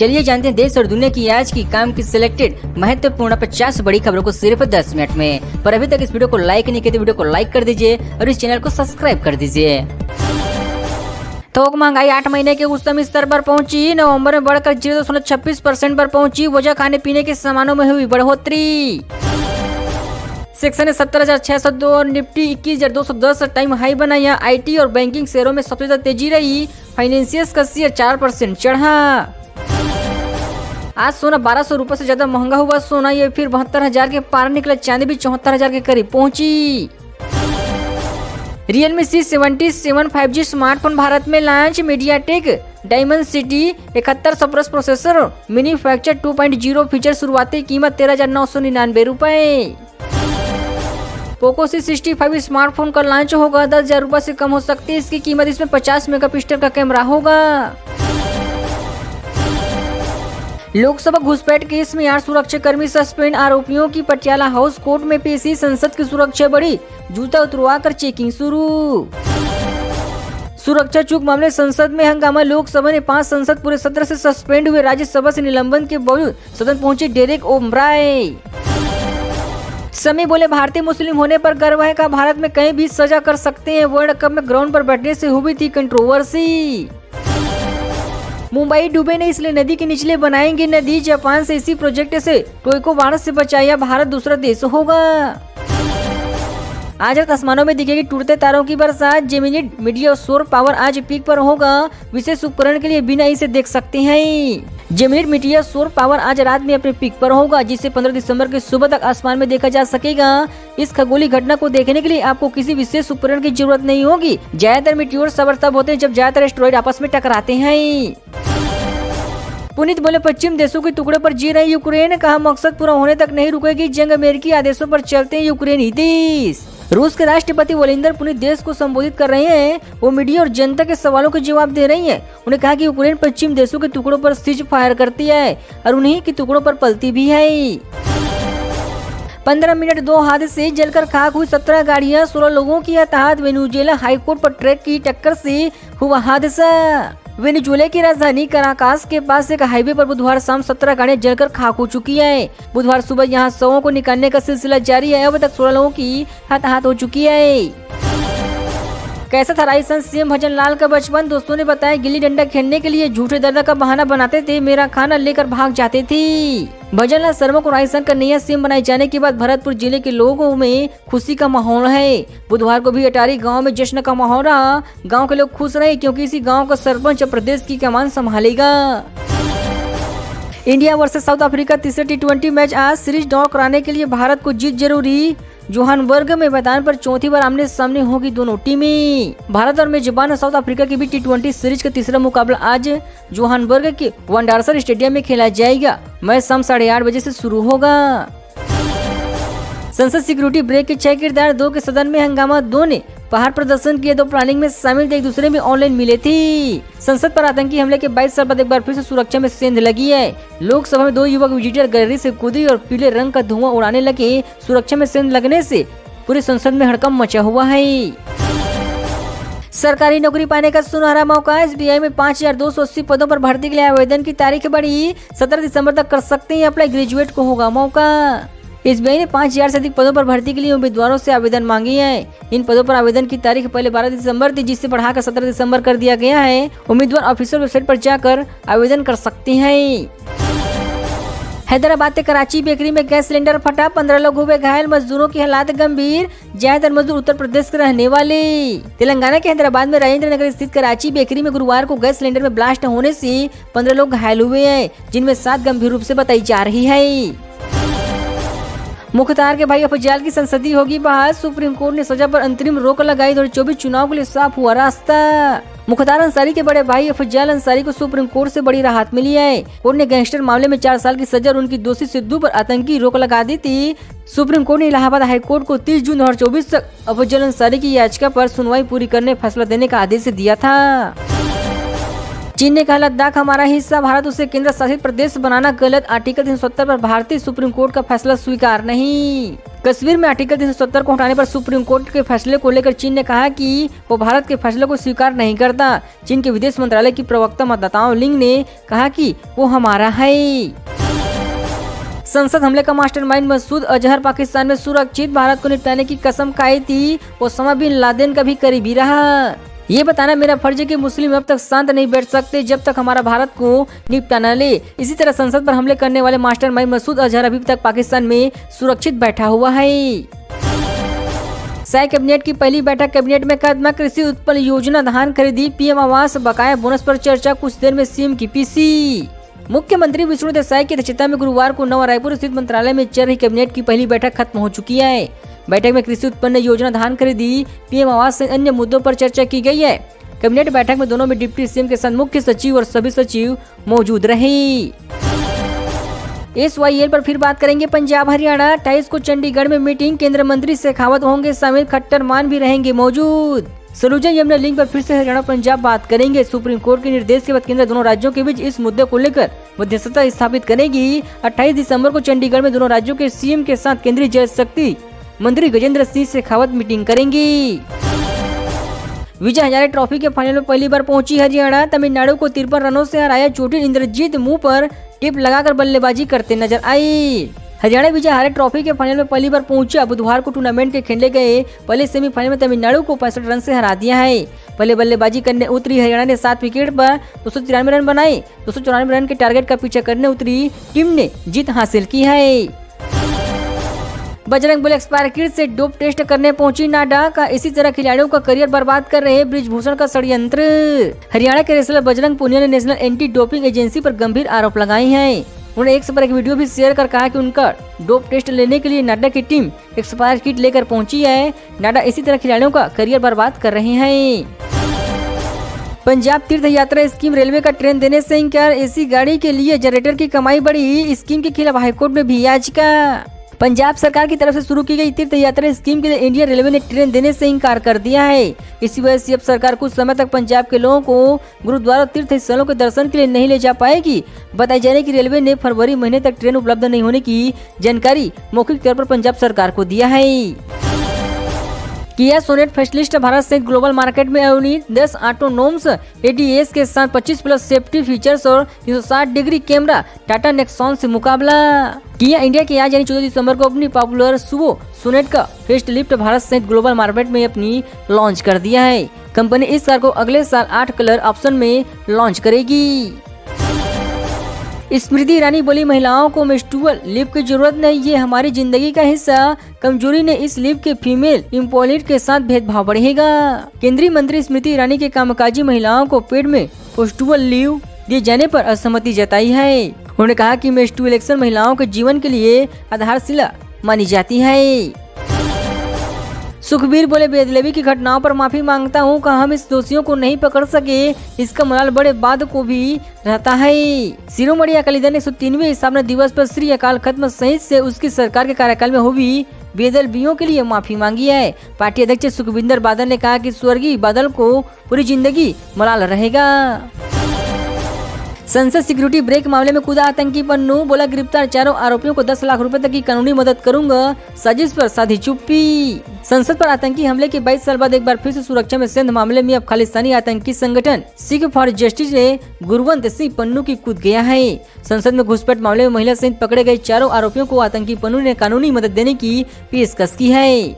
चलिए जानते हैं देश और दुनिया की आज की काम की सिलेक्टेड महत्वपूर्ण 50 बड़ी खबरों को सिर्फ 10 मिनट में। पर अभी तक इस वीडियो को लाइक नहीं किया तो वीडियो को लाइक कर दीजिए और इस चैनल को सब्सक्राइब कर दीजिए। थोक महंगाई 8 महीने के उच्चतम स्तर पर पहुंची। नवंबर में बढ़कर 0.26% पर पहुंची। वजह खाने पीने के सामानों में हुई बढ़ोतरी। सेक्शन ने 17,602 और निफ्टी 21,210 टाइम हाई बनाया। आईटी और बैंकिंग शेयरों में सबसे ज्यादा तेजी रही। फाइनेंशियल्स का शेयर 4% चढ़ा। आज सोना 1200 रुपए से ज्यादा महंगा हुआ। सोना ये फिर 72,000 के पार निकला। चांदी भी 74,000 के करीब पहुंची। Realme C77 5G smartphone Bharat में launch. MediaTek Dimensity 7100 plus processor manufacture 2.0 feature. शुरुआती कीमत 13,999 रुपए। पोको C65 स्मार्टफोन का लॉन्च होगा। 10,000 रुपए से कम हो सकती है इसकी कीमत। इसमें 50 मेगापिक्सल का कैमरा होगा। लोकसभा घुसपैठ केस में 8 सुरक्षाकर्मी सस्पेंड। आरोपियों की पटियाला हाउस कोर्ट में पेशी। संसद की सुरक्षा बढ़ी। जूता उतरवा कर चेकिंग शुरू। सुरक्षा चूक मामले संसद में हंगामा। लोकसभा ने 5 संसद पूरे सत्र से सस्पेंड हुए। राज्यसभा से निलंबन के बावजूद सदन पहुंचे डेरेक ओब्राय। समी बोले भारतीय मुस्लिम होने पर गर्व है। का भारत में कहीं भी सजा कर सकते हैं। वर्ल्ड कप में ग्राउंड पर बैठने से हुई थी कंट्रोवर्सी। मुंबई डूबे नहीं इसलिए नदी के निचले बनाएंगे नदी। जापान से इसी प्रोजेक्ट से टोक्यो बाढ़ से बचाया। भारत दूसरा देश होगा। आज रात आसमानों में दिखेगी टूटते तारों की बरसात। जेमिनी मीडिया सौर पावर आज पीक पर होगा। विशेष उपकरण के लिए बिना इसे देख सकते हैं। जेमिनी मीडिया सौर पावर आज रात में अपने पीक पर होगा, जिसे 15 दिसंबर की सुबह तक आसमान में देखा जा सकेगा। इस खगोलीय घटना को देखने के लिए आपको किसी विशेष उपकरण की जरूरत नहीं होगी। ज्यादातर मीटियोर सबर तब होते हैं जब ज्यादातर एस्टेरॉइड आपस में टकराते हैं। पुनीत बोले पश्चिम देशों के टुकड़े पर जी रही यूक्रेन। कहा मकसद पूरा होने तक नहीं रुकेगी जंग। अमेरिकी आदेशों पर चलते हैं यूक्रेनी देश। रूस के राष्ट्रपति व्लादिमीर पुतिन देश को संबोधित कर रहे हैं। वो मीडिया और जनता के सवालों के जवाब दे रही हैं। उन्हें कहा कि यूक्रेन पश्चिम देशों के टुकड़ों पर सीज फायर करती है और उन्हीं के टुकड़ों पर पलती भी है। 15 मिनट 2 हादसे जलकर खाक हुई 17 गाड़ियां। 16 लोगों की हताहत। वेनेजुएला हाईकोर्ट पर ट्रक की टक्कर से हुआ हादसा। वेनेजुएला की राजधानी कराकास के पास एक हाईवे पर बुधवार शाम 17 गाड़ियां जलकर खाक हो चुकी है। बुधवार सुबह यहां शवों को निकालने का सिलसिला जारी है। अब तक 16 लोगों की हताहत हो चुकी है। कैसा था राजस्थान सीएम भजन लाल का बचपन। दोस्तों ने बताया गिल्ली डंडा खेलने के लिए झूठे दादा का बहाना बनाते थे। मेरा खाना लेकर भाग जाते थे। भजन लाल शर्मा को राजस्थान का नया सीएम बनाए जाने के बाद भरतपुर जिले के लोगों में खुशी का माहौल है। बुधवार को भी अटारी गांव में जश्न का माहौल रहा। गांव के लोग खुश रहे क्योंकि इसी गांव का सरपंच प्रदेश की कमान संभालेगा। इंडिया वर्सेस साउथ अफ्रीका तीसरे T20 मैच आज। सीरीज ड्रॉ कराने के लिए भारत को जीत जरूरी। जोहान्सबर्ग में मैदान पर चौथी बार आमने सामने होगी दोनों टीमें। भारत और मेजबान साउथ अफ्रीका के बीच T20 सीरीज का तीसरा मुकाबला आज जोहान्सबर्ग के वांडरसर स्टेडियम में खेला जाएगा। मैच शाम 8:30 बजे से शुरू होगा। संसद सिक्योरिटी ब्रेक के 6 किरदार 2 के सदन में हंगामा। 2 ने बाहर प्रदर्शन किए। 2 प्लानिंग में शामिल थे, एक दूसरे में ऑनलाइन मिले थे। संसद पर आतंकी हमले के 22 साल बाद एक बार फिर से सुरक्षा में सेंध लगी है। लोकसभा में 2 युवक विजिटर गैलरी से कूदी और पीले रंग का धुआं उड़ाने लगे। सुरक्षा में सेंध लगने से पूरे संसद में हड़कंप मचा हुआ है। सरकारी नौकरी पाने का सुनहरा मौका। एसबीआई में 5,280 पदों पर भर्ती के लिए आवेदन की तारीख बढ़ी। 17 दिसंबर तक कर सकते हैं अप्लाई। ग्रेजुएट को होगा मौका। एसबीआई ने 5,000 से अधिक पदों पर भर्ती के लिए उम्मीदवारों से आवेदन मांगे हैं। इन पदों पर आवेदन की तारीख पहले 12 दिसंबर थी, जिसे बढ़ाकर 17 दिसंबर कर दिया गया है। उम्मीदवार ऑफिशियल वेबसाइट पर जाकर आवेदन कर सकते हैं। हैदराबाद के कराची बेकरी में गैस सिलेंडर फटा। 15 लोग हुए घायल। मजदूरों की हालात गंभीर। ज्यादातर मजदूर उत्तर प्रदेश के रहने वाले। तेलंगाना के हैदराबाद में राजेंद्र नगर स्थित कराची बेकरी में गुरुवार को गैस सिलेंडर में ब्लास्ट होने से 15 लोग घायल हुए हैं, जिनमें 7 गंभीर रूप से बताई जा रही है। मुख्तार के भाई अफजल की संसदीय होगी बहाल। सुप्रीम कोर्ट ने सजा पर अंतरिम रोक लगाई। 2024 चुनाव के लिए साफ हुआ रास्ता। मुख्तार अंसारी के बड़े भाई अफजल अंसारी को सुप्रीम कोर्ट से बड़ी राहत मिली है। कोर्ट ने गैंगस्टर मामले में 4 साल की सजा और उनकी दोषी सिद्धू पर आतंकी रोक लगा दी थी। सुप्रीम कोर्ट ने इलाहाबाद हाई कोर्ट को 30 जून 2024 तक अफजल अंसारी की याचिका पर सुनवाई पूरी करने फैसला देने का आदेश दिया था। चीन ने कहा लद्दाख हमारा हिस्सा, भारत उसे केंद्र शासित प्रदेश बनाना गलत। आर्टिकल 370 पर भारतीय सुप्रीम कोर्ट का फैसला स्वीकार नहीं। कश्मीर में आर्टिकल 370 को हटाने पर सुप्रीम कोर्ट के फैसले को लेकर चीन ने कहा कि वो भारत के फैसले को स्वीकार नहीं करता। चीन के विदेश मंत्रालय की प्रवक्ता मतदाताओं लिंग ने कहा कि वो हमारा है। संसद हमले का मास्टरमाइंड मसूद अजहर पाकिस्तान में सुरक्षित, भारत को निपटाने की कसम खाई थी। ओसामा बिन लादेन का भी करीबी रहा। ये बताना मेरा फर्ज है कि मुस्लिम अब तक शांत नहीं बैठ सकते जब तक हमारा भारत को निपटा न ले। इसी तरह संसद पर हमले करने वाले मास्टरमाइंड मसूद अजहर अभी तक पाकिस्तान में सुरक्षित बैठा हुआ है। साय कैबिनेट की पहली बैठक, कैबिनेट में कदमा कृषि उत्पन्न योजना, धान खरीदी, पीएम आवास, बकाया बोनस पर चर्चा, कुछ देर में सीएम की पीसी। मुख्यमंत्री विष्णु देसाई की अध्यक्षता में गुरुवार को नवा रायपुर स्थित मंत्रालय में चल रही कैबिनेट की पहली बैठक खत्म हो चुकी है। बैठक में कृषि उत्पन्न योजना, धान खरीदी, पीएम आवास से अन्य मुद्दों पर चर्चा की गई है। कैबिनेट बैठक में दोनों में डिप्टी सीएम के साथ मुख्य सचिव और सभी सचिव मौजूद रहे। SYL पर फिर बात करेंगे। पंजाब हरियाणा 28 को चंडीगढ़ में मीटिंग, केंद्रीय मंत्री शेखावत होंगे शामिल, खट्टर मान भी रहेंगे मौजूद। सलूजा यमुना लिंक पर फिर से हरियाणा पंजाब बात करेंगे। सुप्रीम कोर्ट के निर्देश के बाद केंद्र दोनों राज्यों के बीच इस मुद्दे को लेकर मध्यस्थता स्थापित करेगी। 28 दिसंबर को चंडीगढ़ में दोनों राज्यों के सीएम के साथ केंद्रीय जल शक्ति मंत्री गजेंद्र सिंह शेखावत मीटिंग करेंगी। विजय हजारे ट्रॉफी के फाइनल में पहली बार पहुंची हरियाणा, तमिलनाडु को 53 रनों से हराया। चोटिल इंद्रजीत मुंह पर टिप लगाकर बल्लेबाजी करते नजर आई। हरियाणा विजय हजारे ट्रॉफी के फाइनल में पहली बार पहुंचा। बुधवार को टूर्नामेंट के खेले गए पहले सेमीफाइनल में तमिलनाडु को 65 रन से हरा दिया है। पहले बल्लेबाजी करने उतरी हरियाणा ने 7 विकेट पर 293 रन बनाए। 294 रन के टारगेट का पीछा करने उतरी टीम ने जीत हासिल की है। बजरंग बुल एक्सपायर किट से डोप टेस्ट करने पहुंची नाडा का, इसी तरह खिलाड़ियों का करियर बर्बाद कर रहे ब्रिजभूषण का षड्यंत्र। हरियाणा के रेसलर बजरंग पुनिया ने नेशनल एंटी डोपिंग एजेंसी पर गंभीर आरोप लगाए हैं। उन्होंने एक से पर एक वीडियो भी शेयर कर कहा कि उनका डोप टेस्ट लेने के लिए नाडा की टीम एक्सपायर किट लेकर पहुंची है। नाडा इसी तरह खिलाड़ियों का करियर बर्बाद कर रहे हैं। पंजाब तीर्थ यात्रा स्कीम, रेलवे का ट्रेन देने से इनकार, एसी गाड़ी के लिए जनरेटर की कमाई बढ़ी। स्कीम के खिलाफ हाईकोर्ट में भी याचिका। पंजाब सरकार की तरफ से शुरू की गई तीर्थ यात्रा स्कीम के लिए इंडियन रेलवे ने ट्रेन देने से इनकार कर दिया है। इसी वजह से अब सरकार कुछ समय तक पंजाब के लोगों को गुरुद्वारा और तीर्थ स्थलों के दर्शन के लिए नहीं ले जा पाएगी। बताई जा रही है कि रेलवे ने फरवरी महीने तक ट्रेन उपलब्ध नहीं होने की जानकारी मौखिक तौर पर पंजाब सरकार को दिया है। किया सोनेट फेस्टलिस्ट भारत सहित ग्लोबल मार्केट में यूनिट 10 ऑटोनोम्स ADAS के साथ 25+ सेफ्टी फीचर्स और 360 डिग्री कैमरा टाटा नेक्सॉन से मुकाबला। किया इंडिया के आज यानी 14 दिसंबर को अपनी पॉपुलर सुवो सोनेट का फेस्टलिफ्ट भारत सहित ग्लोबल मार्केट में अपनी लॉन्च कर दिया है। कंपनी इस कार को अगले साल 8 कलर ऑप्शन में लॉन्च करेगी। स्मृति ईरानी बोली, महिलाओं को मेंस्ट्रुअल लीव की जरूरत नहीं, ये हमारी जिंदगी का हिस्सा। कमजोरी ने इस लीव के फीमेल एम्प्लॉयज के साथ भेदभाव बढ़ेगा। केंद्रीय मंत्री स्मृति ईरानी के कामकाजी महिलाओं को पेड में मेंस्ट्रुअल लीव दिए जाने पर असहमति जताई है। उन्होंने कहा कि मेंस्ट्रुएशन महिलाओं के जीवन के लिए आधारशिला मानी जाती है। सुखबीर बोले, बेदलेवी की घटनाओं पर माफी मांगता हूं, कहा हम इस दोषियों को नहीं पकड़ सके, इसका मलाल बड़े बाद को भी रहता है। शिरोमणि अकाली दल ने 103वें स्थापना दिवस पर श्री अकाल खत्म सहित से उसकी सरकार के कार्यकाल में हुई बेदलवियों के लिए माफी मांगी है। पार्टी अध्यक्ष सुखविंदर बादल ने कहा कि स्वर्गीय बादल को पूरी जिंदगी मलाल रहेगा। संसद सिक्योरिटी ब्रेक मामले में कूदा आतंकी पन्नू, बोला गिरफ्तार चारों आरोपियों को 10 लाख रुपए तक की कानूनी मदद करूंगा, साजिश पर साधी चुप्पी। संसद पर आतंकी हमले के 22 साल बाद एक बार फिर से सुरक्षा में सेंध मामले में अब खालिस्तानी आतंकी संगठन सिख फॉर जस्टिस ने गुरवंत सिंह पन्नू की कूद गया है। संसद में घुसपैठ मामले में महिला सहित पकड़े गए चारों आरोपियों को आतंकी पन्नू ने कानूनी मदद देने की पेशकश की है।